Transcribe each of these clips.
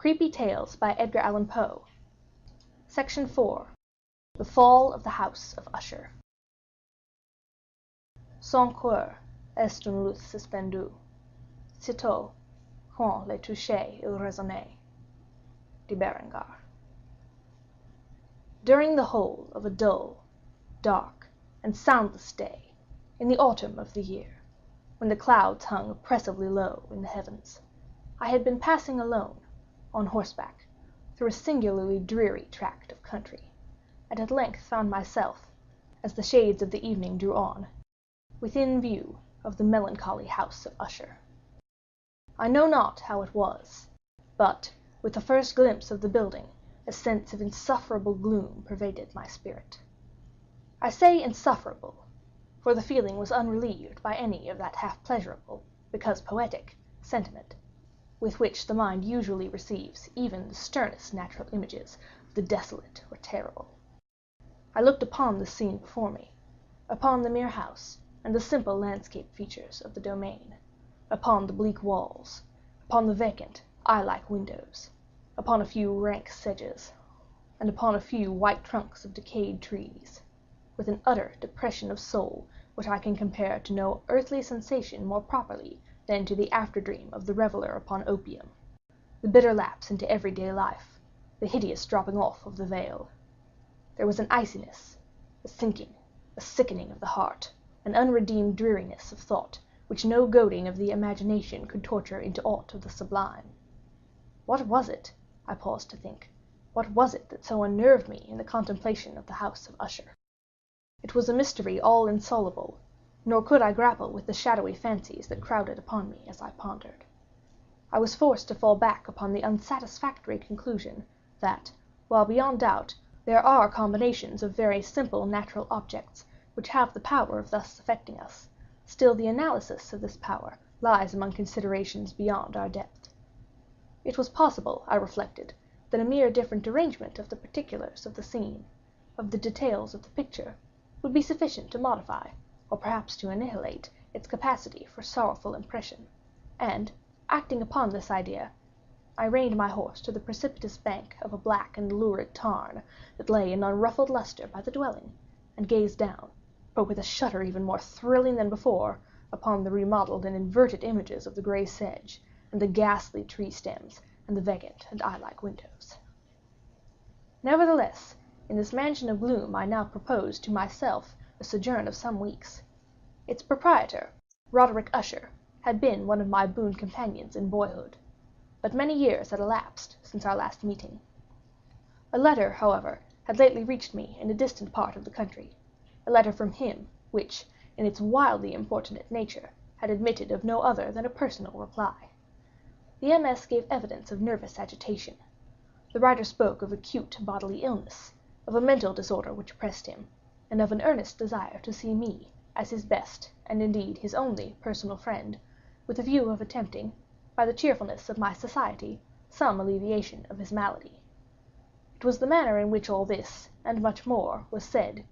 Creepy Tales by Edgar Allan Poe. Section 4. The Fall of the House of Usher. Son cœur est une luth suspendue, sitôt quand les toucher il résonnait. De Berengar. During the whole of a dull, dark, and soundless day, in the autumn of the year, when the clouds hung oppressively low in the heavens, I had been passing alone, on horseback, through a singularly dreary tract of country, and at length found myself, as the shades of the evening drew on, within view of the melancholy house of Usher. I know not how it was, but, with the first glimpse of the building, a sense of insufferable gloom pervaded my spirit. I say insufferable, for the feeling was unrelieved by any of that half-pleasurable, because poetic, sentiment with which the mind usually receives even the sternest natural images of the desolate or terrible. I looked upon the scene before me, upon the mere house and the simple landscape features of the domain, upon the bleak walls, upon the vacant, eye-like windows, upon a few rank sedges, and upon a few white trunks of decayed trees, with an utter depression of soul which I can compare to no earthly sensation more properly than to the after-dream of the reveler upon opium, the bitter lapse into everyday life, the hideous dropping off of the veil. There was an iciness, a sinking, a sickening of the heart, an unredeemed dreariness of thought, which no goading of the imagination could torture into aught of the sublime. What was it, I paused to think, what was it that so unnerved me in the contemplation of the house of Usher? It was a mystery all insoluble, nor could I grapple with the shadowy fancies that crowded upon me as I pondered. I was forced to fall back upon the unsatisfactory conclusion that, while beyond doubt there are combinations of very simple natural objects which have the power of thus affecting us, still the analysis of this power lies among considerations beyond our depth. It was possible, I reflected, that a mere different arrangement of the particulars of the scene, of the details of the picture, would be sufficient to modify, or perhaps to annihilate, its capacity for sorrowful impression, and, acting upon this idea, I reined my horse to the precipitous bank of a black and lurid tarn that lay in unruffled luster by the dwelling, and gazed down, but with a shudder even more thrilling than before, upon the remodeled and inverted images of the gray sedge, and the ghastly tree stems, and the vacant and eye-like windows. Nevertheless, in this mansion of gloom I now proposed to myself a sojourn of some weeks. Its proprietor, Roderick Usher, had been one of my boon companions in boyhood, but many years had elapsed since our last meeting. A letter, however, had lately reached me in a distant part of the country, a letter from him, which, in its wildly importunate nature, had admitted of no other than a personal reply. The MS gave evidence of nervous agitation. The writer spoke of acute bodily illness, of a mental disorder which oppressed him, and of an earnest desire to see me, as his best, and indeed his only, personal friend, with a view of attempting, by the cheerfulness of my society, some alleviation of his malady. It was the manner in which all this, and much more, was said,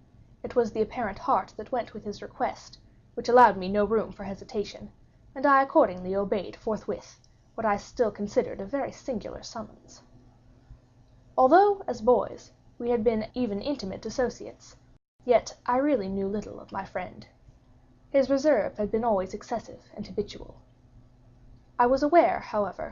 it was the apparent heart that went with his request, which allowed me no room for hesitation, and I accordingly obeyed forthwith what I still considered a very singular summons. Although, as boys, we had been even intimate associates, yet I really knew little of my friend. His reserve had been always excessive and habitual. I was aware, however,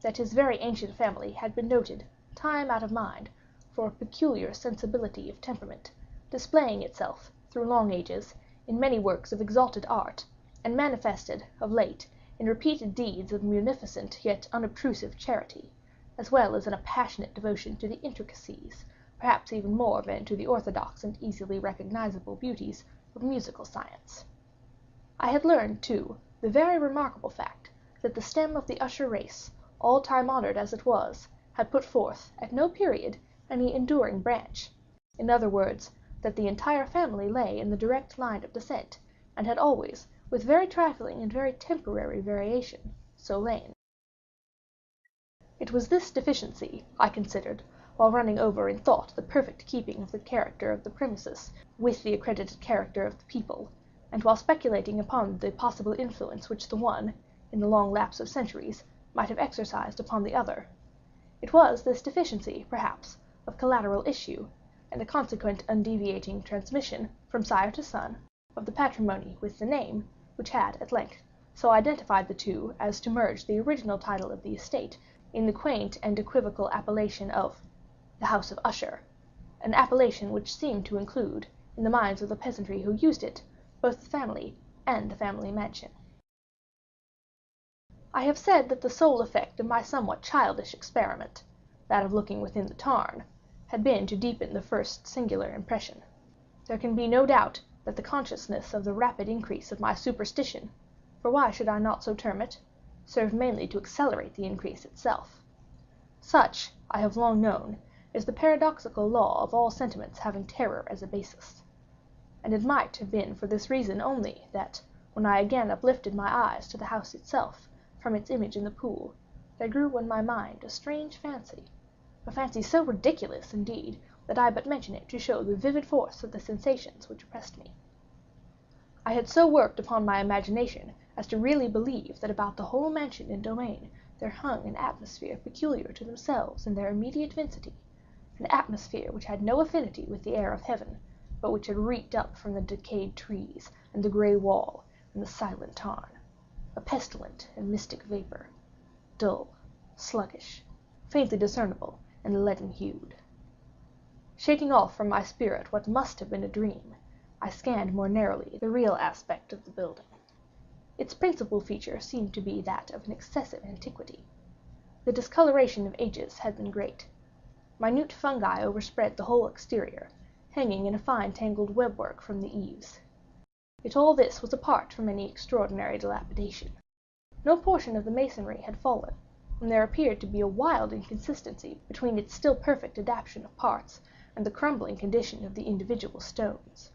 that his very ancient family had been noted, time out of mind, for a peculiar sensibility of temperament, displaying itself, through long ages, in many works of exalted art, and manifested, of late, in repeated deeds of munificent yet unobtrusive charity, as well as in a passionate devotion to the intricacies, perhaps even more than to the orthodox and easily recognizable beauties of musical science. I had learned, too, the very remarkable fact that the stem of the Usher race, all time honored as it was, had put forth, at no period, any enduring branch. In other words, that the entire family lay in the direct line of descent, and had always, with very trifling and very temporary variation, so lain. It was this deficiency, I considered, while running over in thought the perfect keeping of the character of the premises with the accredited character of the people, and while speculating upon the possible influence which the one, in the long lapse of centuries, might have exercised upon the other. It was this deficiency, perhaps, of collateral issue, and a consequent undeviating transmission, from sire to son, of the patrimony with the name, which had, at length, so identified the two as to merge the original title of the estate in the quaint and equivocal appellation of the House of Usher, an appellation which seemed to include, in the minds of the peasantry who used it, both the family and the family mansion. I have said that the sole effect of my somewhat childish experiment, that of looking within the tarn, had been to deepen the first singular impression. There can be no doubt that the consciousness of the rapid increase of my superstition, for why should I not so term it, served mainly to accelerate the increase itself. Such, I have long known, is the paradoxical law of all sentiments having terror as a basis. And it might have been for this reason only that, when I again uplifted my eyes to the house itself from its image in the pool, there grew in my mind a strange fancy, a fancy so ridiculous, indeed, that I but mention it to show the vivid force of the sensations which oppressed me. I had so worked upon my imagination as to really believe that about the whole mansion and domain there hung an atmosphere peculiar to themselves in their immediate vicinity, an atmosphere which had no affinity with the air of heaven, but which had reeked up from the decayed trees and the gray wall and the silent tarn, a pestilent and mystic vapor, dull, sluggish, faintly discernible, and leaden-hued. Shaking off from my spirit what must have been a dream, I scanned more narrowly the real aspect of the building. Its principal feature seemed to be that of an excessive antiquity. The discoloration of ages had been great. Minute fungi overspread the whole exterior, hanging in a fine tangled webwork from the eaves. Yet all this was apart from any extraordinary dilapidation. No portion of the masonry had fallen, and there appeared to be a wild inconsistency between its still perfect adaptation of parts and the crumbling condition of the individual stones.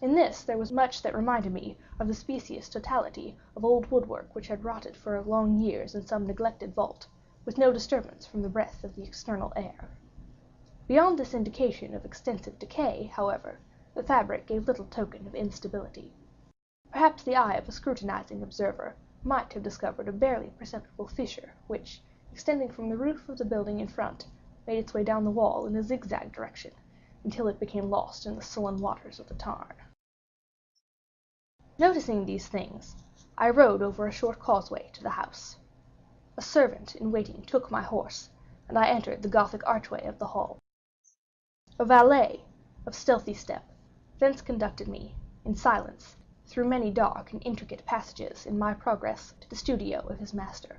In this there was much that reminded me of the specious totality of old woodwork which had rotted for long years in some neglected vault, with no disturbance from the breath of the external air. Beyond this indication of extensive decay, however, the fabric gave little token of instability. Perhaps the eye of a scrutinizing observer might have discovered a barely perceptible fissure which, extending from the roof of the building in front, made its way down the wall in a zigzag direction, until it became lost in the sullen waters of the tarn. Noticing these things, I rode over a short causeway to the house. A servant in waiting took my horse, and I entered the Gothic archway of the hall. A valet, of stealthy step, thence conducted me, in silence, through many dark and intricate passages in my progress to the studio of his master.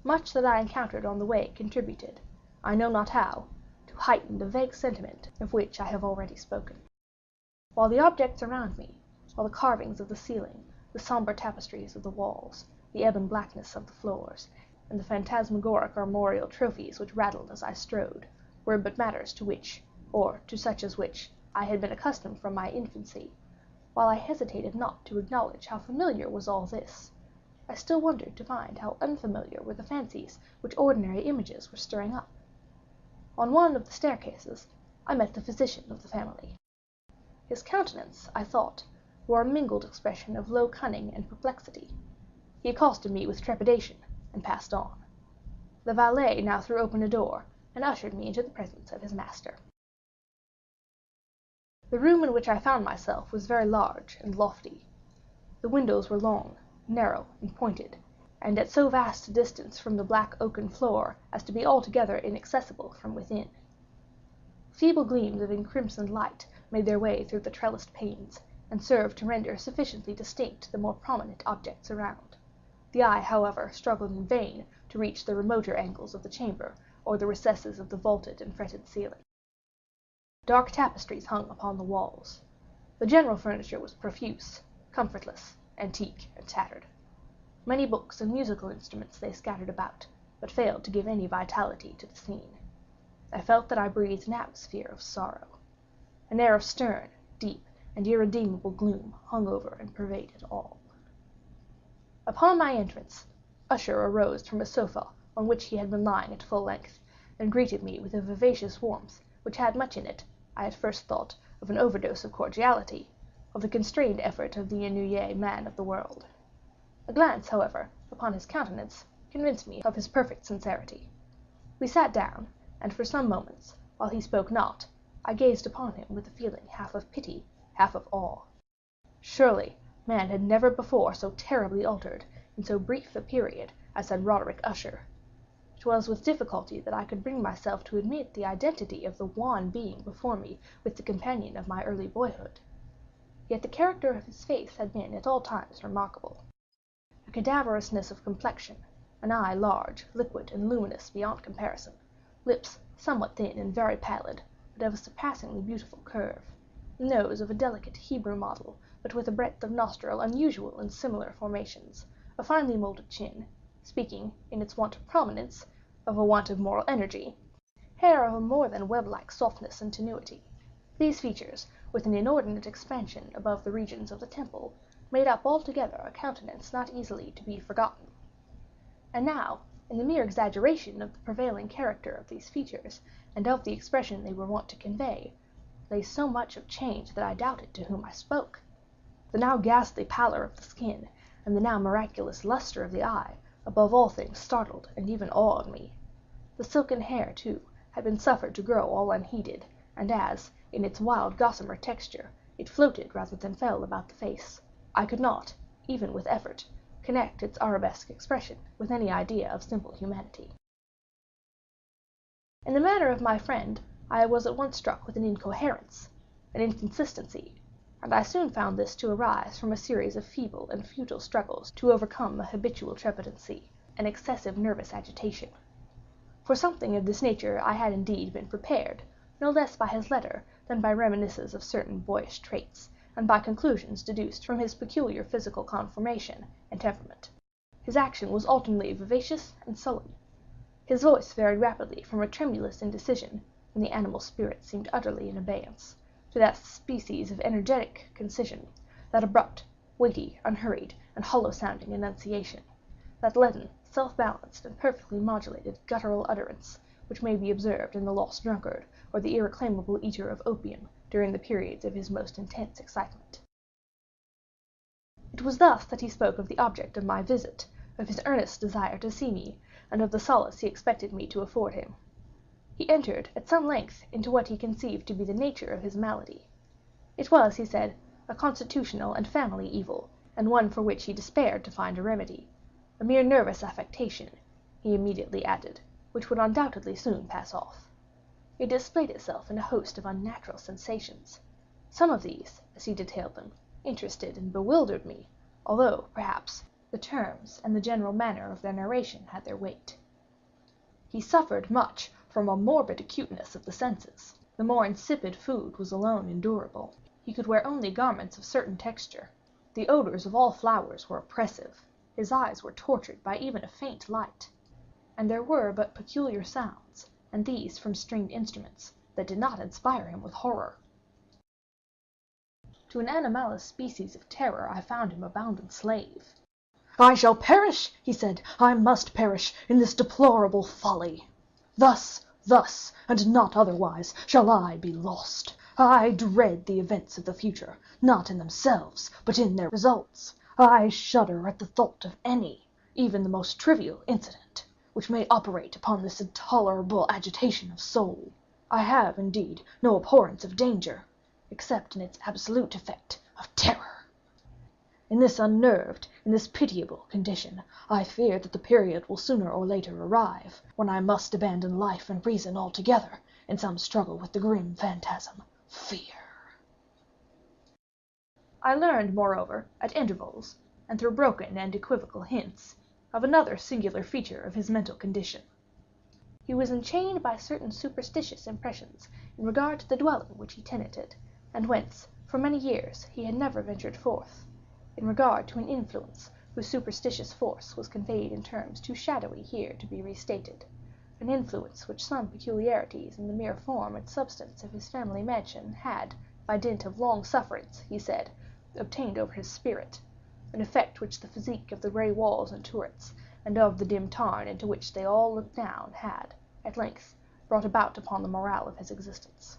Much that I encountered on the way contributed, I know not how, to heighten the vague sentiment of which I have already spoken. While the objects around me, while the carvings of the ceiling, the somber tapestries of the walls, the ebon blackness of the floors, and the phantasmagoric armorial trophies which rattled as I strode, were but matters to which, or to such as which, I had been accustomed from my infancy, while I hesitated not to acknowledge how familiar was all this, I still wondered to find how unfamiliar were the fancies which ordinary images were stirring up. On one of the staircases I met the physician of the family. His countenance, I thought, wore a mingled expression of low cunning and perplexity. He accosted me with trepidation, and passed on. The valet now threw open a door, and ushered me into the presence of his master. The room in which I found myself was very large and lofty. The windows were long, narrow, and pointed, and at so vast a distance from the black oaken floor as to be altogether inaccessible from within. Feeble gleams of encrimsoned light made their way through the trellised panes, and served to render sufficiently distinct the more prominent objects around. The eye, however, struggled in vain to reach the remoter angles of the chamber, or the recesses of the vaulted and fretted ceiling. Dark tapestries hung upon the walls. The general furniture was profuse, comfortless, antique, and tattered. Many books and musical instruments lay scattered about, but failed to give any vitality to the scene. I felt that I breathed an atmosphere of sorrow. An air of stern, deep, and irredeemable gloom hung over and pervaded all. Upon my entrance, Usher arose from a sofa on which he had been lying at full length, and greeted me with a vivacious warmth which had much in it, I at first thought, of an overdose of cordiality, of the constrained effort of the ennuyé man of the world. A glance, however, upon his countenance convinced me of his perfect sincerity. We sat down, and for some moments, while he spoke not, I gazed upon him with a feeling half of pity, half of awe. Surely man had never before so terribly altered, in so brief a period, as had Roderick Usher. It was with difficulty that I could bring myself to admit the identity of the wan being before me with the companion of my early boyhood. Yet the character of his face had been at all times remarkable. A cadaverousness of complexion, an eye large, liquid, and luminous beyond comparison, lips somewhat thin and very pallid, but of a surpassingly beautiful curve, a nose of a delicate Hebrew model, but with a breadth of nostril unusual in similar formations, a finely molded chin, speaking, in its want of prominence, of a want of moral energy, hair of a more than web-like softness and tenuity. These features, with an inordinate expansion above the regions of the temple, made up altogether a countenance not easily to be forgotten. And now, in the mere exaggeration of the prevailing character of these features, and of the expression they were wont to convey, lay so much of change that I doubted to whom I spoke. The now ghastly pallor of the skin, and the now miraculous luster of the eye, above all things startled and even awed me. The silken hair, too, had been suffered to grow all unheeded, and as, in its wild gossamer texture, it floated rather than fell about the face, I could not, even with effort, connect its arabesque expression with any idea of simple humanity. In the manner of my friend, I was at once struck with an incoherence, an inconsistency, and I soon found this to arise from a series of feeble and futile struggles to overcome a habitual trepidancy, an excessive nervous agitation. For something of this nature I had indeed been prepared, no less by his letter than by reminiscences of certain boyish traits, and by conclusions deduced from his peculiar physical conformation and temperament. His action was alternately vivacious and sullen. His voice varied rapidly from a tremulous indecision, when the animal spirit seemed utterly in abeyance, to that species of energetic concision, that abrupt, weighty, unhurried, and hollow-sounding enunciation, that leaden, self-balanced, and perfectly modulated guttural utterance, which may be observed in the lost drunkard or the irreclaimable eater of opium during the periods of his most intense excitement. It was thus that he spoke of the object of my visit, of his earnest desire to see me, and of the solace he expected me to afford him. He entered at some length into what he conceived to be the nature of his malady. It was, he said, a constitutional and family evil, and one for which he despaired to find a remedy. A mere nervous affectation, he immediately added, which would undoubtedly soon pass off. It displayed itself in a host of unnatural sensations. Some of these, as he detailed them, interested and bewildered me, although, perhaps, the terms and the general manner of their narration had their weight. He suffered much from a morbid acuteness of the senses. The more insipid food was alone endurable. He could wear only garments of certain texture. The odors of all flowers were oppressive. His eyes were tortured by even a faint light. And there were but peculiar sounds, and these from stringed instruments, that did not inspire him with horror. To an animalist species of terror I found him a bounden slave. "I shall perish," he said, "I must perish in this deplorable folly. Thus, and not otherwise, shall I be lost. I dread the events of the future, not in themselves, but in their results. I shudder at the thought of any, even the most trivial incident, which may operate upon this intolerable agitation of soul. I have, indeed, no abhorrence of danger, except in its absolute effect of terror. In this unnerved, in this pitiable condition, I fear that the period will sooner or later arrive, when I must abandon life and reason altogether in some struggle with the grim phantasm, fear." I learned, moreover, at intervals, and through broken and equivocal hints, of another singular feature of his mental condition. He was enchained by certain superstitious impressions in regard to the dwelling which he tenanted, and whence, for many years, he had never ventured forth, in regard to an influence whose superstitious force was conveyed in terms too shadowy here to be restated, an influence which some peculiarities in the mere form and substance of his family mansion had, by dint of long sufferance, he said, obtained over his spirit, an effect which the physique of the grey walls and turrets, and of the dim tarn into which they all looked down, had, at length, brought about upon the morale of his existence.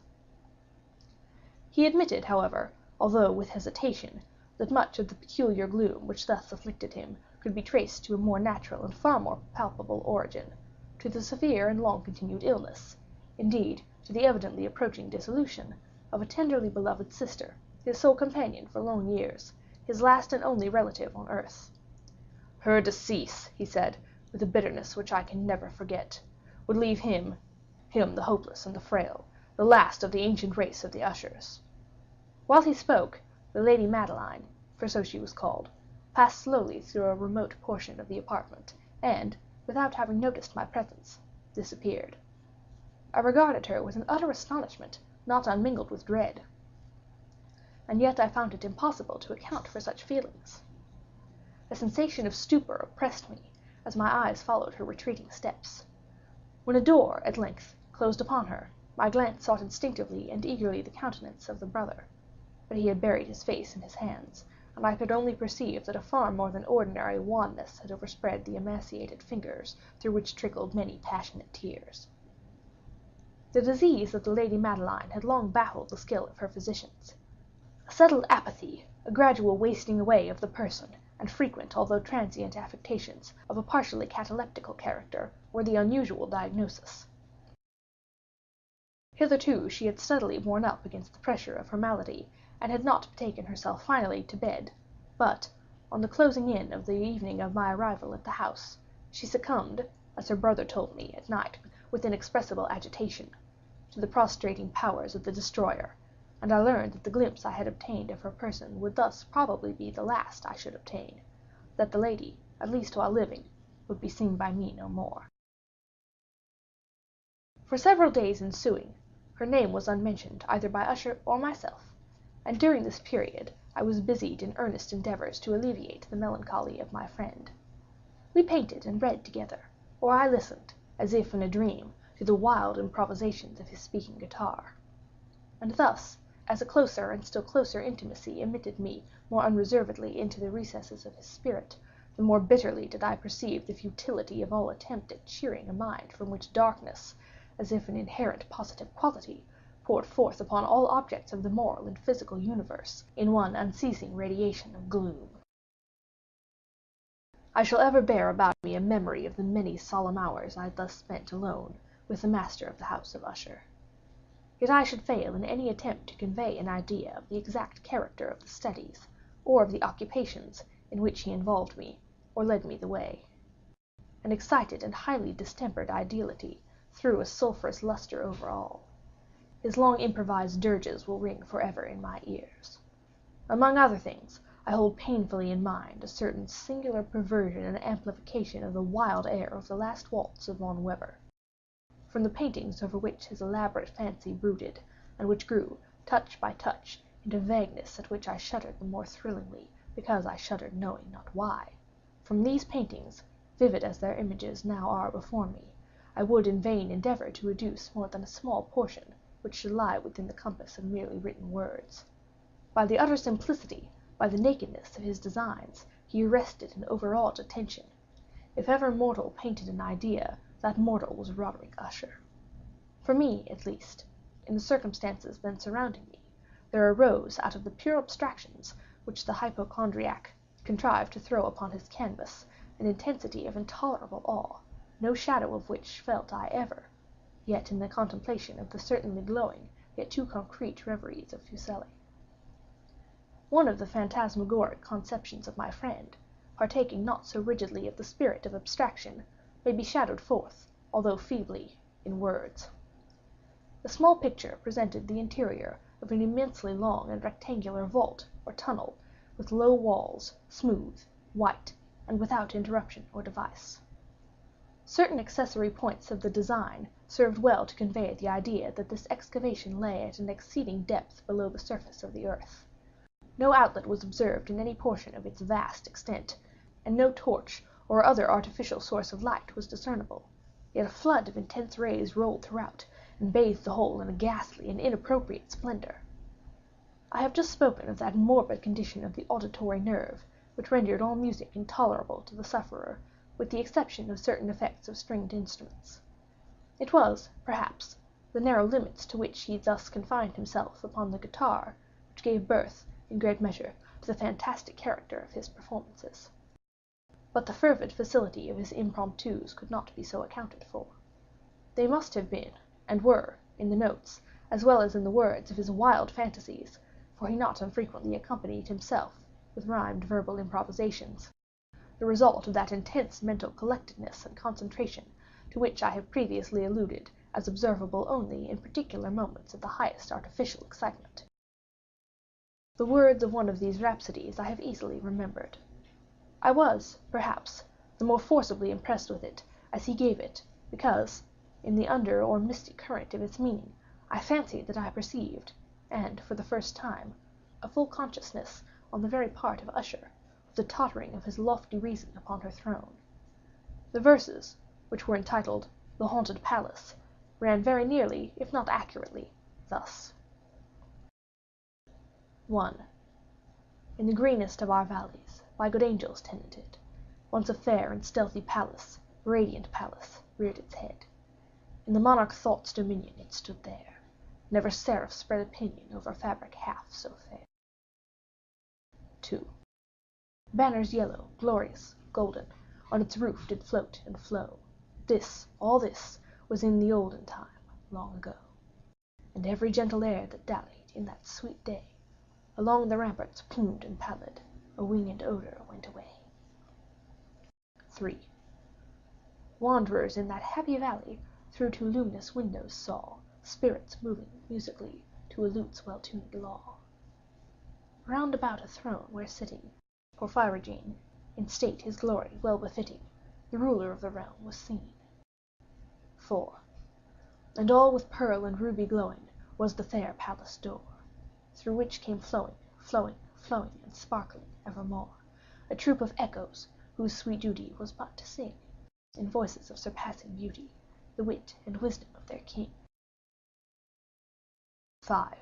He admitted, however, although with hesitation, that much of the peculiar gloom which thus afflicted him could be traced to a more natural and far more palpable origin, to the severe and long-continued illness, indeed to the evidently approaching dissolution, of a tenderly beloved sister, his sole companion for long years, his last and only relative on earth. "Her decease," he said, with a bitterness which I can never forget, "would leave him the hopeless and the frail, the last of the ancient race of the Ushers." While he spoke, the Lady Madeline, for so she was called, passed slowly through a remote portion of the apartment, and, without having noticed my presence, disappeared. I regarded her with an utter astonishment, not unmingled with dread. And yet I found it impossible to account for such feelings. A sensation of stupor oppressed me, as my eyes followed her retreating steps. When a door, at length, closed upon her, my glance sought instinctively and eagerly the countenance of the brother, but he had buried his face in his hands, and I could only perceive that a far more than ordinary wanness had overspread the emaciated fingers through which trickled many passionate tears. The disease of the Lady Madeline had long baffled the skill of her physicians. A settled apathy, a gradual wasting away of the person, and frequent although transient affectations of a partially cataleptical character, were the unusual diagnosis. Hitherto she had steadily borne up against the pressure of her malady, and had not betaken herself finally to bed, but, on the closing in of the evening of my arrival at the house, she succumbed, as her brother told me at night with inexpressible agitation, to the prostrating powers of the destroyer, and I learned that the glimpse I had obtained of her person would thus probably be the last I should obtain, that the lady, at least while living, would be seen by me no more. For several days ensuing, her name was unmentioned either by Usher or myself, and during this period I was busied in earnest endeavors to alleviate the melancholy of my friend. We painted and read together, or I listened, as if in a dream, to the wild improvisations of his speaking guitar. And thus, as a closer and still closer intimacy admitted me more unreservedly into the recesses of his spirit, the more bitterly did I perceive the futility of all attempt at cheering a mind from which darkness, as if an inherent positive quality, poured forth upon all objects of the moral and physical universe in one unceasing radiation of gloom. I shall ever bear about me a memory of the many solemn hours I thus spent alone with the master of the House of Usher. Yet I should fail in any attempt to convey an idea of the exact character of the studies, or of the occupations in which he involved me, or led me the way. An excited and highly distempered ideality threw a sulphurous luster over all. His long improvised dirges will ring forever in my ears. Among other things, I hold painfully in mind a certain singular perversion and amplification of the wild air of the last waltz of Von Weber, from the paintings over which his elaborate fancy brooded, and which grew, touch by touch, into vagueness at which I shuddered the more thrillingly, because I shuddered knowing not why. From these paintings, vivid as their images now are before me, I would in vain endeavor to reduce more than a small portion which should lie within the compass of merely written words. By the utter simplicity, by the nakedness of his designs, he arrested and overawed attention. If ever mortal painted an idea, that mortal was Roderick Usher. For me, at least, in the circumstances then surrounding me, there arose out of the pure abstractions which the hypochondriac contrived to throw upon his canvas an intensity of intolerable awe, no shadow of which felt I ever, yet in the contemplation of the certainly glowing, yet too concrete reveries of Fuseli. One of the phantasmagoric conceptions of my friend, partaking not so rigidly of the spirit of abstraction, may be shadowed forth, although feebly, in words. The small picture presented the interior of an immensely long and rectangular vault or tunnel, with low walls, smooth, white, and without interruption or device. Certain accessory points of the design served well to convey the idea that this excavation lay at an exceeding depth below the surface of the earth. No outlet was observed in any portion of its vast extent, and no torch or other artificial source of light was discernible, yet a flood of intense rays rolled throughout, and bathed the whole in a ghastly and inappropriate splendor. I have just spoken of that morbid condition of the auditory nerve, which rendered all music intolerable to the sufferer, with the exception of certain effects of stringed instruments. It was, perhaps, the narrow limits to which he thus confined himself upon the guitar, which gave birth, in great measure, to the fantastic character of his performances. But the fervid facility of his impromptus could not be so accounted for. They must have been, and were, in the notes, as well as in the words of his wild fantasies, for he not unfrequently accompanied himself with rhymed verbal improvisations, the result of that intense mental collectedness and concentration to which I have previously alluded as observable only in particular moments of the highest artificial excitement. The words of one of these rhapsodies I have easily remembered. I was, perhaps, the more forcibly impressed with it as he gave it, because, in the under or mystic current of its meaning, I fancied that I perceived, and for the first time, a full consciousness on the very part of Usher of the tottering of his lofty reason upon her throne. The verses, which were entitled "The Haunted Palace," ran very nearly, if not accurately, thus: 1. In the greenest of our valleys, by good angels tenanted, once a fair and stealthy palace, radiant palace, reared its head. In the monarch thought's dominion it stood there. Never seraph spread a pinion over fabric half so fair. 2. Banners yellow, glorious, golden, on its roof did float and flow. This, all this, was in the olden time, long ago. And every gentle air that dallied in that sweet day, along the ramparts plumed and pallid, a winged odor went away. 3. Wanderers in that happy valley through two luminous windows saw spirits moving musically to a lute's well-tuned law. Round about a throne where sitting, Porphyrogene, in state his glory well befitting, the ruler of the realm was seen. 4. And all with pearl and ruby glowing was the fair palace door, through which came flowing, flowing, flowing, and sparkling evermore, a troop of echoes whose sweet duty was but to sing, in voices of surpassing beauty, the wit and wisdom of their king. 5.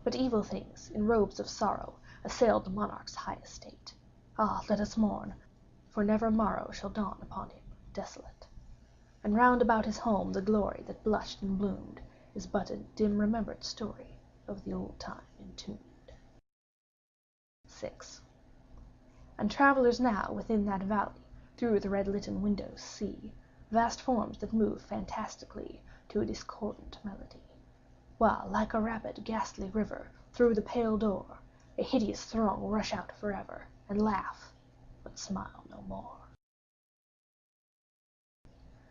But evil things in robes of sorrow assailed the monarch's high estate. Ah, let us mourn, for never morrow shall dawn upon him desolate. And round about his home the glory that blushed and bloomed is but a dim remembered story of the old time entombed. 6. And travelers now within that valley through the red-litten windows see vast forms that move fantastically to a discordant melody, while like a rapid ghastly river through the pale door a hideous throng rush out forever and laugh, but smile no more.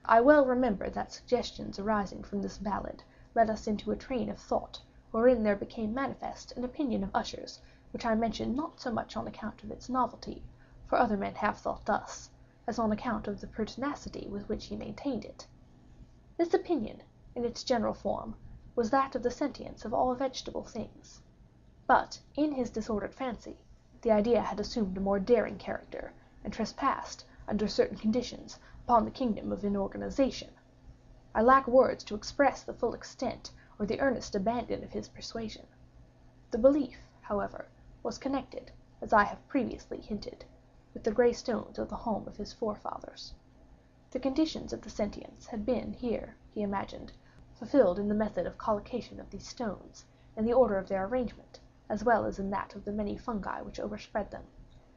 I well remember that suggestions arising from this ballad led us into a train of thought wherein there became manifest an opinion of Usher's which I mention not so much on account of its novelty, for other men have thought thus, as on account of the pertinacity with which he maintained it. This opinion, in its general form, was that of the sentience of all vegetable things. But, in his disordered fancy, the idea had assumed a more daring character, and trespassed, under certain conditions, upon the kingdom of inorganization. I lack words to express the full extent or the earnest abandon of his persuasion. The belief, however, was connected, as I have previously hinted, with the grey stones of the home of his forefathers. The conditions of the sentience had been here, he imagined, fulfilled in the method of collocation of these stones, in the order of their arrangement, as well as in that of the many fungi which overspread them,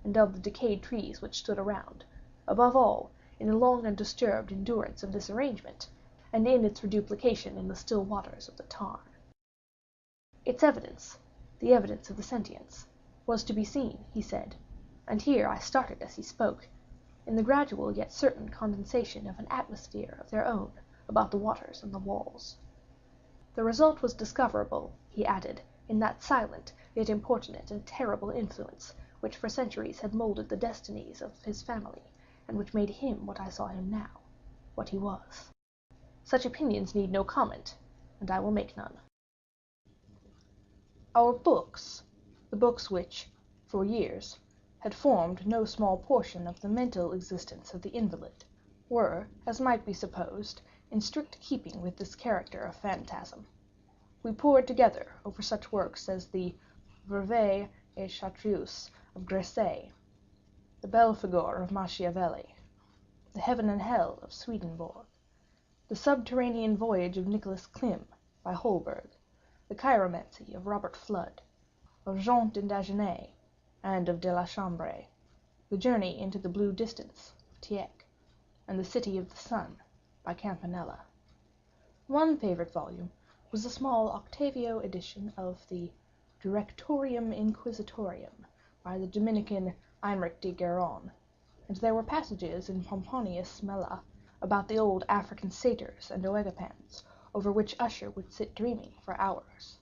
and of the decayed trees which stood around, above all, in the long and disturbed endurance of this arrangement, and in its reduplication in the still waters of the tarn. Its evidence, the evidence of the sentience, was to be seen, he said, and here I started as he spoke, in the gradual yet certain condensation of an atmosphere of their own about the waters and the walls. The result was discoverable, he added, in that silent, yet importunate and terrible influence which for centuries had molded the destinies of his family, and which made him what I saw him now, what he was. Such opinions need no comment, and I will make none. Our books, the books which, for years, had formed no small portion of the mental existence of the invalid, were, as might be supposed, in strict keeping with this character of phantasm. We pored together over such works as the Brevet et Chartreuse of Gresset, the Belphegor of Machiavelli, the Heaven and Hell of Swedenborg, the Subterranean Voyage of Nicholas Klim by Holberg, the Chiromancy of Robert Flood, of Jean de Dagenet, and of de la Chambre, the Journey into the Blue Distance of Tieck, and the City of the Sun by Campanella. One favorite volume was a small octavio edition of the Directorium Inquisitorium by the Dominican Eymeric de Guerin, and there were passages in Pomponius Mela about the old African satyrs and oegopans, over which Usher would sit dreaming for hours.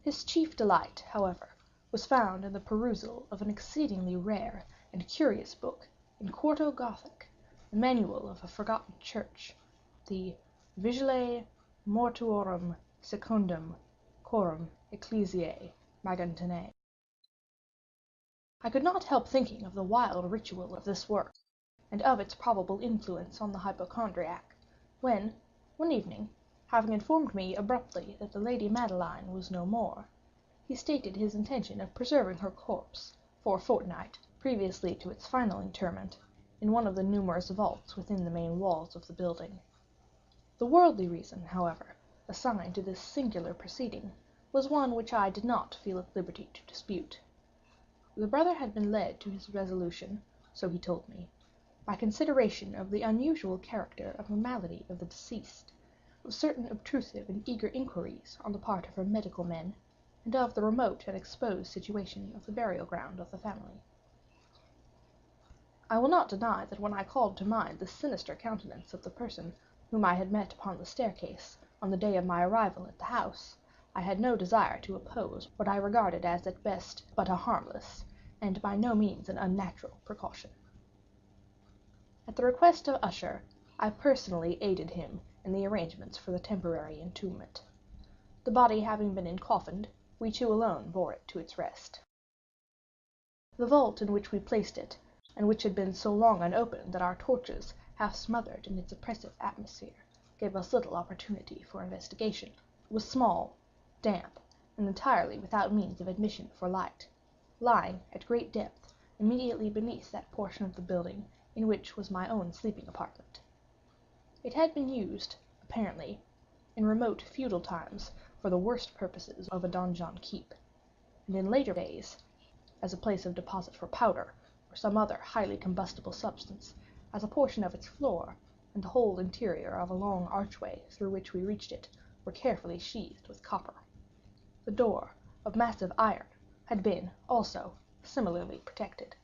His chief delight, however, was found in the perusal of an exceedingly rare and curious book in quarto Gothic, the manual of a forgotten church, the Vigile Mortuorum Secundum Coram Ecclesiae Magentinae. I could not help thinking of the wild ritual of this work, and of its probable influence on the hypochondriac, when, one evening, having informed me abruptly that the Lady Madeline was no more, he stated his intention of preserving her corpse, for a fortnight previously to its final interment, in one of the numerous vaults within the main walls of the building. The worldly reason, however, assigned to this singular proceeding was one which I did not feel at liberty to dispute. The brother had been led to his resolution, so he told me, by consideration of the unusual character of the malady of the deceased, of certain obtrusive and eager inquiries on the part of her medical men, and of the remote and exposed situation of the burial ground of the family. I will not deny that when I called to mind the sinister countenance of the person whom I had met upon the staircase on the day of my arrival at the house, I had no desire to oppose what I regarded as at best but a harmless, and by no means an unnatural precaution. At the request of Usher, I personally aided him in the arrangements for the temporary entombment. The body having been encoffined, we two alone bore it to its rest. The vault in which we placed it, and which had been so long unopened that our torches, half smothered in its oppressive atmosphere, gave us little opportunity for investigation, was small, damp, and entirely without means of admission for light, lying at great depth immediately beneath that portion of the building in which was my own sleeping apartment. It had been used, apparently, in remote feudal times for the worst purposes of a donjon keep, and in later days, as a place of deposit for powder or some other highly combustible substance, as a portion of its floor and the whole interior of a long archway through which we reached it were carefully sheathed with copper. The door, of massive iron, had been, also, similarly protected.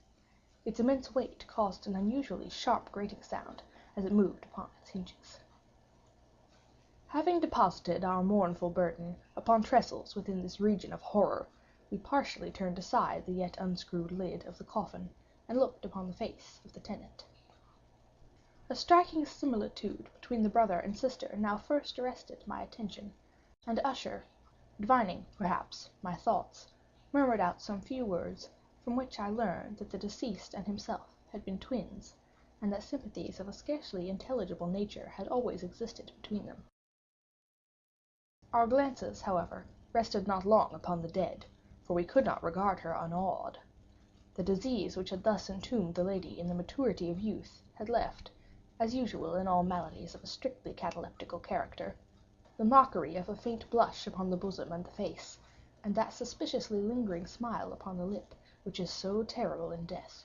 Its immense weight caused an unusually sharp grating sound as it moved upon its hinges. Having deposited our mournful burden upon trestles within this region of horror, we partially turned aside the yet unscrewed lid of the coffin, and looked upon the face of the tenant. A striking similitude between the brother and sister now first arrested my attention, and Usher, divining, perhaps, my thoughts, murmured out some few words, from which I learned that the deceased and himself had been twins, and that sympathies of a scarcely intelligible nature had always existed between them. Our glances, however, rested not long upon the dead, for we could not regard her unawed. The disease which had thus entombed the lady in the maturity of youth had left, as usual in all maladies of a strictly cataleptical character, the mockery of a faint blush upon the bosom and the face, and that suspiciously lingering smile upon the lip which is so terrible in death.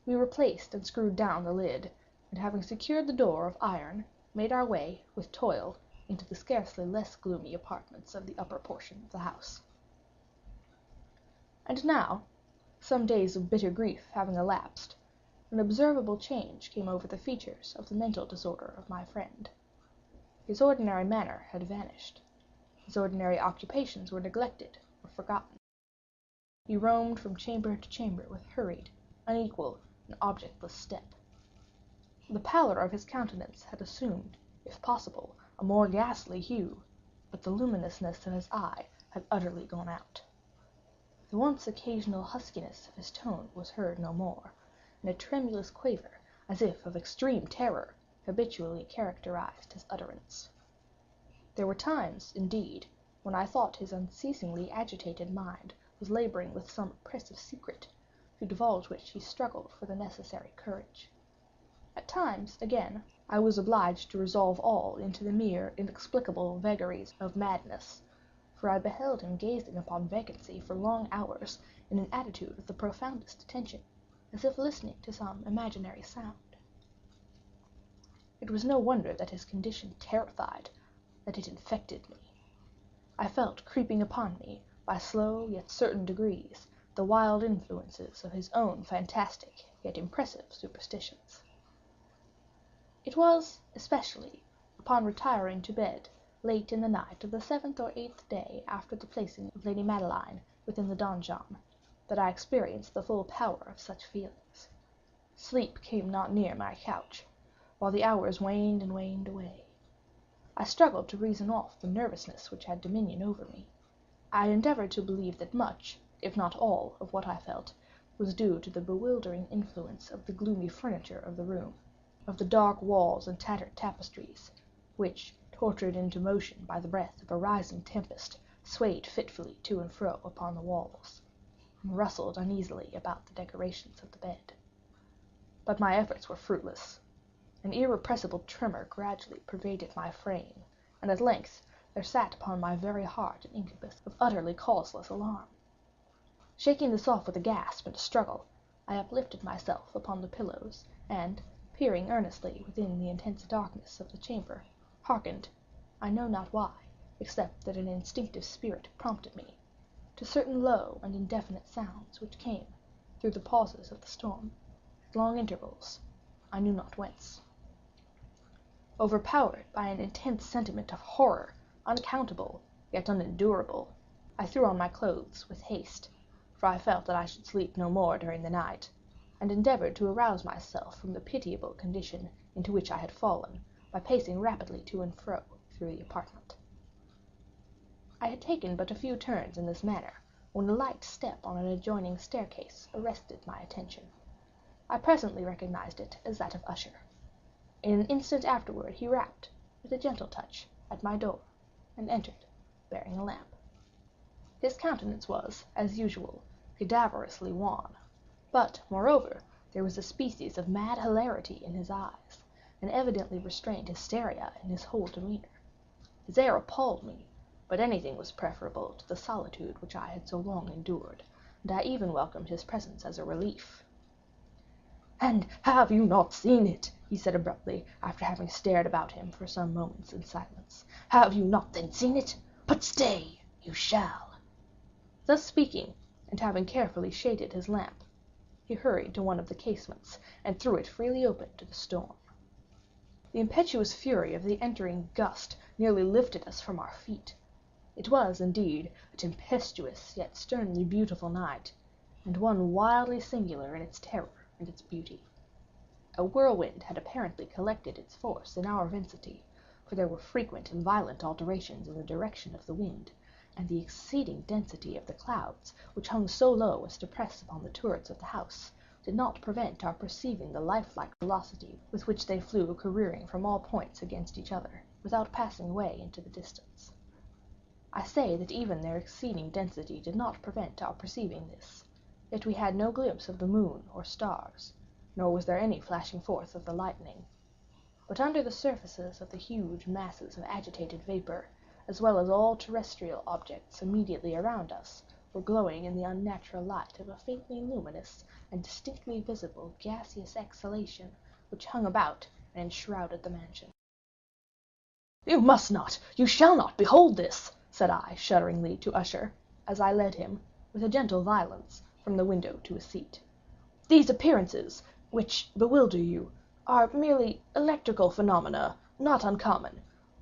We replaced and screwed down the lid, and having secured the door of iron, made our way, with toil, into the scarcely less gloomy apartments of the upper portion of the house. And now, some days of bitter grief having elapsed, an observable change came over the features of the mental disorder of my friend. His ordinary manner had vanished. His ordinary occupations were neglected or forgotten. He roamed from chamber to chamber with hurried, unequal, and objectless step. The pallor of his countenance had assumed, if possible, a more ghastly hue, but the luminousness of his eye had utterly gone out. The once occasional huskiness of his tone was heard no more, and a tremulous quaver, as if of extreme terror, habitually characterized his utterance. There were times, indeed, when I thought his unceasingly agitated mind was laboring with some oppressive secret, to divulge which he struggled for the necessary courage. At times, again, I was obliged to resolve all into the mere inexplicable vagaries of madness, for I beheld him gazing upon vacancy for long hours in an attitude of the profoundest attention, as if listening to some imaginary sound. It was no wonder that his condition terrified, that it infected me. I felt creeping upon me, by slow yet certain degrees, the wild influences of his own fantastic yet impressive superstitions. It was, especially, upon retiring to bed, late in the night of the 7th or 8th day after the placing of Lady Madeline within the donjon, that I experienced the full power of such feelings. Sleep came not near my couch, while the hours waned and waned away. I struggled to reason off the nervousness which had dominion over me. I endeavored to believe that much, if not all, of what I felt, was due to the bewildering influence of the gloomy furniture of the room, of the dark walls and tattered tapestries, which, tortured into motion by the breath of a rising tempest, swayed fitfully to and fro upon the walls, and rustled uneasily about the decorations of the bed. But my efforts were fruitless. An irrepressible tremor gradually pervaded my frame, and at length there sat upon my very heart an incubus of utterly causeless alarm. Shaking this off with a gasp and a struggle, I uplifted myself upon the pillows, and, peering earnestly within the intense darkness of the chamber, hearkened, I know not why, except that an instinctive spirit prompted me, to certain low and indefinite sounds which came, through the pauses of the storm, at long intervals, I knew not whence. Overpowered by an intense sentiment of horror, unaccountable, yet unendurable, I threw on my clothes with haste, for I felt that I should sleep no more during the night, and endeavored to arouse myself from the pitiable condition into which I had fallen, by pacing rapidly to and fro through the apartment. I had taken but a few turns in this manner, when a light step on an adjoining staircase arrested my attention. I presently recognized it as that of Usher. In an instant afterward he rapped, with a gentle touch, at my door, and entered, bearing a lamp. His countenance was, as usual, cadaverously wan; but, moreover, there was a species of mad hilarity in his eyes, and evidently restrained hysteria in his whole demeanor. His air appalled me, but anything was preferable to the solitude which I had so long endured, and I even welcomed his presence as a relief. "And have you not seen it?" he said abruptly, after having stared about him for some moments in silence. "Have you not then seen it? But stay, you shall." Thus speaking, and having carefully shaded his lamp, he hurried to one of the casements, and threw it freely open to the storm. The impetuous fury of the entering gust nearly lifted us from our feet. It was, indeed, a tempestuous yet sternly beautiful night, and one wildly singular in its terror and its beauty. A whirlwind had apparently collected its force in our vicinity, for there were frequent and violent alterations in the direction of the wind, and the exceeding density of the clouds, which hung so low as to press upon the turrets of the house, did not prevent our perceiving the lifelike velocity with which they flew careering from all points against each other, without passing away into the distance. I say that even their exceeding density did not prevent our perceiving this, yet we had no glimpse of the moon or stars, nor was there any flashing forth of the lightning. But under the surfaces of the huge masses of agitated vapor, as well as all terrestrial objects immediately around us, were glowing in the unnatural light of a faintly luminous and distinctly visible gaseous exhalation which hung about and enshrouded the mansion. "You must not, you shall not behold this," said I, shudderingly, to Usher, as I led him, with a gentle violence, from the window to a seat. "These appearances, which bewilder you, are merely electrical phenomena, not uncommon,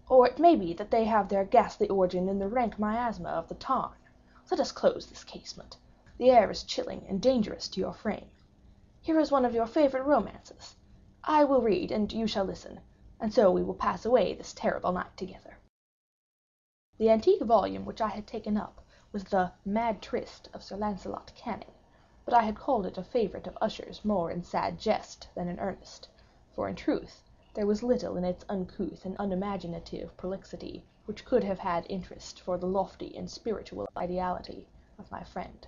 or it may be that they have their ghastly origin in the rank miasma of the tarn. Let us close this casement. The air is chilling and dangerous to your frame. Here is one of your favorite romances. I will read, and you shall listen, and so we will pass away this terrible night together." The antique volume which I had taken up was the Mad Tryst of Sir Lancelot Canning, but I had called it a favorite of Usher's more in sad jest than in earnest, for in truth there was little in its uncouth and unimaginative prolixity which could have had interest for the lofty and spiritual ideality of my friend.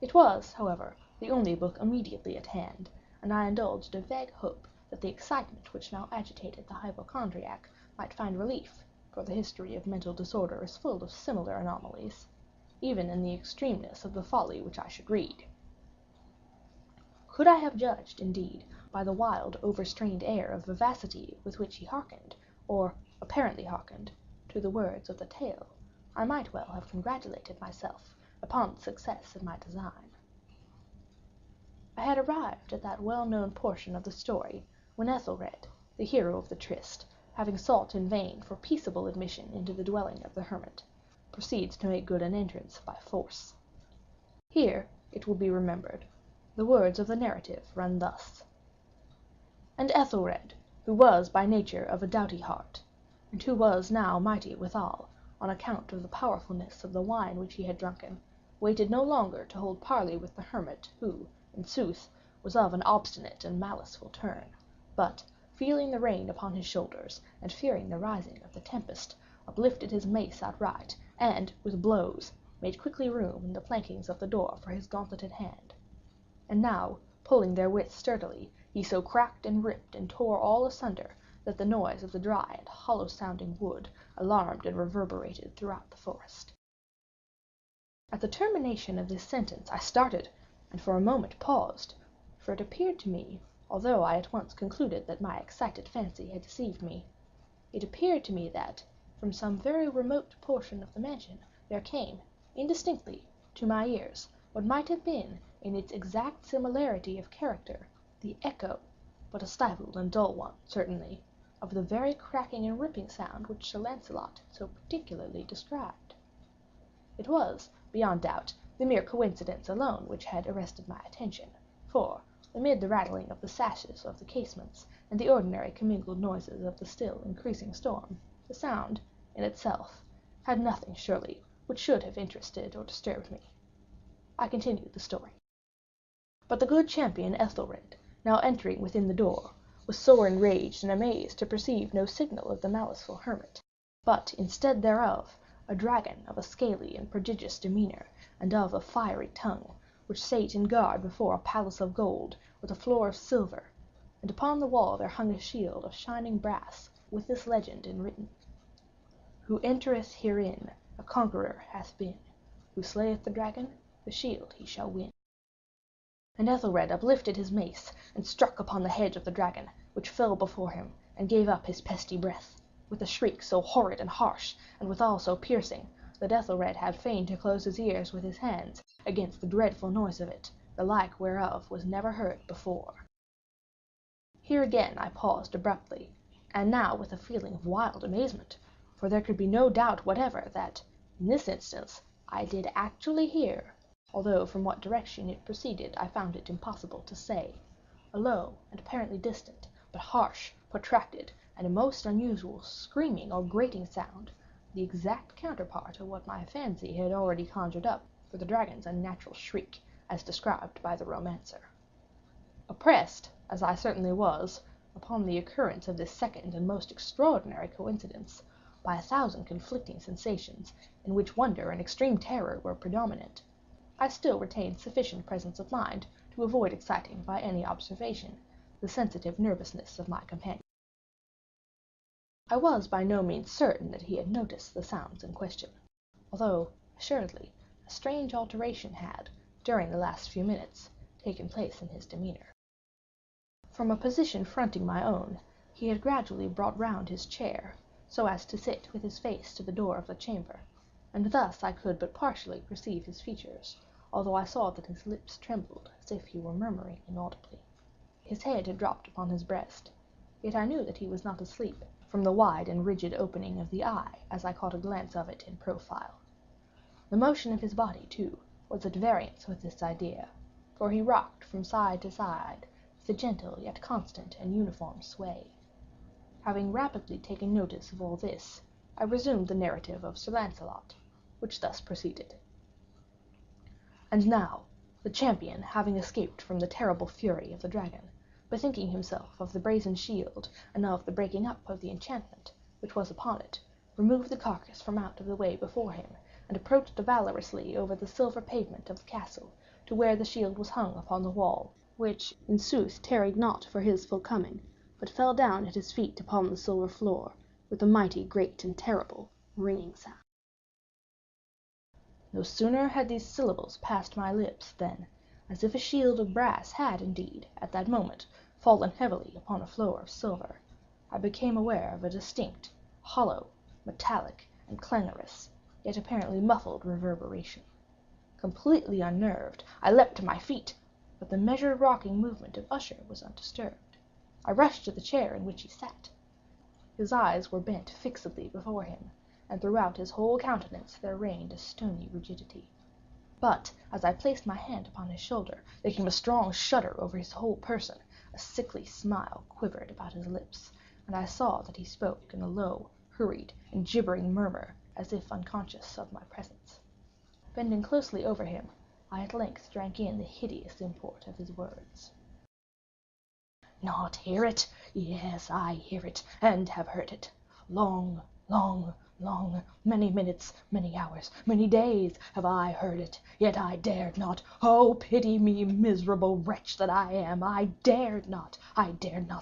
It was, however, the only book immediately at hand, and I indulged a vague hope that the excitement which now agitated the hypochondriac might find relief, for the history of mental disorder is full of similar anomalies, even in the extremeness of the folly which I should read. Could I have judged, indeed, by the wild, overstrained air of vivacity with which he hearkened, or apparently hearkened, to the words of the tale, I might well have congratulated myself upon the success of my design. I had arrived at that well-known portion of the story when Ethelred, the hero of the tryst, having sought in vain for peaceable admission into the dwelling of the hermit, proceeds to make good an entrance by force. Here, it will be remembered, the words of the narrative run thus: And Ethelred, who was by nature of a doughty heart, and who was now mighty withal, on account of the powerfulness of the wine which he had drunken, waited no longer to hold parley with the hermit, who, in sooth, was of an obstinate and maliceful turn, but, feeling the rain upon his shoulders, and fearing the rising of the tempest, uplifted his mace outright, and, with blows, made quickly room in the flankings of the door for his gauntleted hand. And now, pulling therewith sturdily, he so cracked and ripped and tore all asunder, that the noise of the dry and hollow-sounding wood alarmed and reverberated throughout the forest. At the termination of this sentence I started, and for a moment paused, for it appeared to me, although I at once concluded that my excited fancy had deceived me, it appeared to me that, from some very remote portion of the mansion, there came, indistinctly, to my ears, what might have been, in its exact similarity of character, the echo, but a stifled and dull one, certainly, of the very cracking and ripping sound which Sir Lancelot so particularly described. It was, beyond doubt, the mere coincidence alone which had arrested my attention, for, amid the rattling of the sashes of the casements and the ordinary commingled noises of the still increasing storm, the sound, in itself, had nothing surely which should have interested or disturbed me. I continued the story. But the good champion Ethelred, now entering within the door, was sore enraged and amazed to perceive no signal of the maliceful hermit, but instead thereof, a dragon of a scaly and prodigious demeanor, and of a fiery tongue, which sate in guard before a palace of gold, with a floor of silver, and upon the wall there hung a shield of shining brass, with this legend enwritten: Who entereth herein, a conqueror hath been. Who slayeth the dragon, the shield he shall win. And Ethelred uplifted his mace, and struck upon the head of the dragon, which fell before him, and gave up his pesty breath, with a shriek so horrid and harsh, and withal so piercing, that Ethelred had fain to close his ears with his hands against the dreadful noise of it, the like whereof was never heard before. Here again I paused abruptly, and now with a feeling of wild amazement, for there could be no doubt whatever that, in this instance, I did actually hear, although from what direction it proceeded I found it impossible to say, a low and apparently distant, but harsh, protracted, and a most unusual screaming or grating sound, the exact counterpart of what my fancy had already conjured up for the dragon's unnatural shriek, as described by the romancer. Oppressed, as I certainly was, upon the occurrence of this second and most extraordinary coincidence, by 1,000 conflicting sensations, in which wonder and extreme terror were predominant, I still retained sufficient presence of mind to avoid exciting by any observation the sensitive nervousness of my companion. I was by no means certain that he had noticed the sounds in question, although, assuredly, a strange alteration had, during the last few minutes, taken place in his demeanor. From a position fronting my own, he had gradually brought round his chair, so as to sit with his face to the door of the chamber, and thus I could but partially perceive his features, although I saw that his lips trembled as if he were murmuring inaudibly. His head had dropped upon his breast, yet I knew that he was not asleep, from the wide and rigid opening of the eye as I caught a glance of it in profile. The motion of his body, too, was at variance with this idea, for he rocked from side to side with a gentle yet constant and uniform sway. Having rapidly taken notice of all this, I resumed the narrative of Sir Lancelot, which thus proceeded. And now, the champion having escaped from the terrible fury of the dragon, bethinking himself of the brazen shield and of the breaking up of the enchantment which was upon it, removed the carcass from out of the way before him, and approached valorously over the silver pavement of the castle to where the shield was hung upon the wall, which in sooth tarried not for his full coming, but fell down at his feet upon the silver floor with a mighty, great, and terrible ringing sound. No sooner had these syllables passed my lips than, as if a shield of brass had indeed, at that moment, fallen heavily upon a floor of silver, I became aware of a distinct, hollow, metallic, and clangorous, yet apparently muffled reverberation. Completely unnerved, I leapt to my feet, but the measured rocking movement of Usher was undisturbed. I rushed to the chair in which he sat. His eyes were bent fixedly before him, and throughout his whole countenance there reigned a stony rigidity. But as I placed my hand upon his shoulder, there came a strong shudder over his whole person, a sickly smile quivered about his lips, and I saw that he spoke in a low, hurried, and gibbering murmur, as if unconscious of my presence. Bending closely over him, I at length drank in the hideous import of his words. "Not hear it? Yes, I hear it, and have heard it. Long, many minutes, many hours, many days have I heard it, yet I dared not. Oh, pity me, miserable wretch that I am! I dared not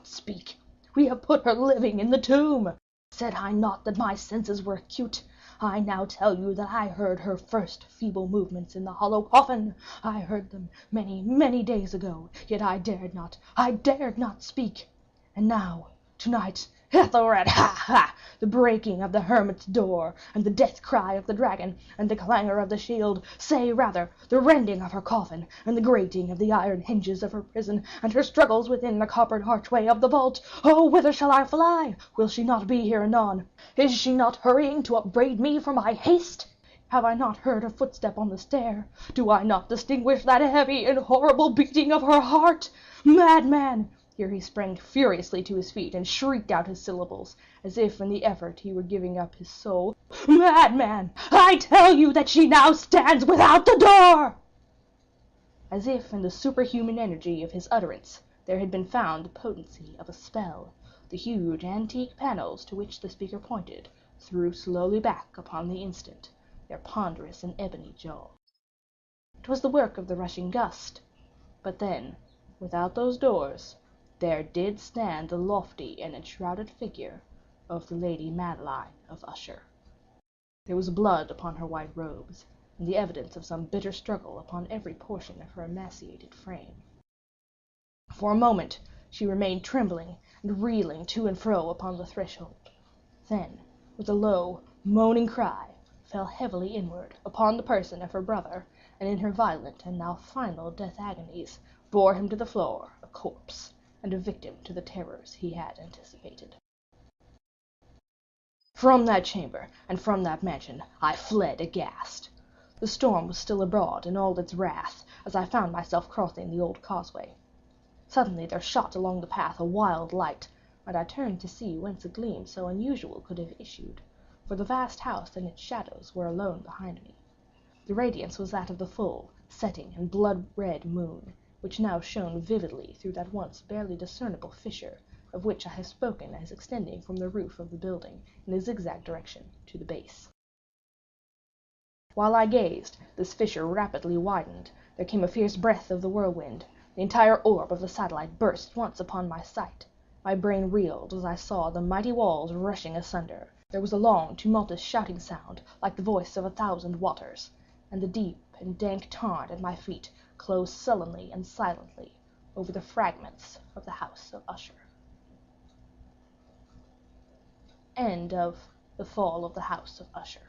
speak. We have put her living in the tomb. Said I not that my senses were acute? I now tell you that I heard her first feeble movements in the hollow coffin. I heard them many days ago, yet I dared not speak. And now, tonight, Ethelred, ha! The breaking of the hermit's door, and the death cry of the dragon, and the clangor of the shield, say rather, the rending of her coffin, and the grating of the iron hinges of her prison, and her struggles within the coppered archway of the vault. Oh, whither shall I fly? Will she not be here anon? Is she not hurrying to upbraid me for my haste? Have I not heard her footstep on the stair? Do I not distinguish that heavy and horrible beating of her heart? Madman!" Here he sprang furiously to his feet and shrieked out his syllables, as if in the effort he were giving up his soul. "Madman! I tell you that she now stands without the door!" As if in the superhuman energy of his utterance there had been found the potency of a spell, the huge antique panels to which the speaker pointed threw slowly back upon the instant their ponderous and ebony jaws. It was the work of the rushing gust, but then, without those doors, there did stand the lofty and enshrouded figure of the Lady Madeline of Usher. There was blood upon her white robes, and the evidence of some bitter struggle upon every portion of her emaciated frame. For a moment she remained trembling and reeling to and fro upon the threshold, then, with a low, moaning cry, fell heavily inward upon the person of her brother, and in her violent and now final death agonies bore him to the floor, a corpse, and a victim to the terrors he had anticipated. From that chamber and from that mansion I fled aghast. The storm was still abroad in all its wrath as I found myself crossing the old causeway. Suddenly there shot along the path a wild light, and I turned to see whence a gleam so unusual could have issued, for the vast house and its shadows were alone behind me. The radiance was that of the full, setting and blood-red moon, which now shone vividly through that once barely discernible fissure of which I have spoken as extending from the roof of the building in a zigzag direction to the base. While I gazed, this fissure rapidly widened. There came a fierce breath of the whirlwind. The entire orb of the satellite burst once upon my sight. My brain reeled as I saw the mighty walls rushing asunder. There was a long, tumultuous shouting sound, like the voice of 1,000 waters, and the deep and dank tarn at my feet closed sullenly and silently over the fragments of the House of Usher. End of The Fall of the House of Usher.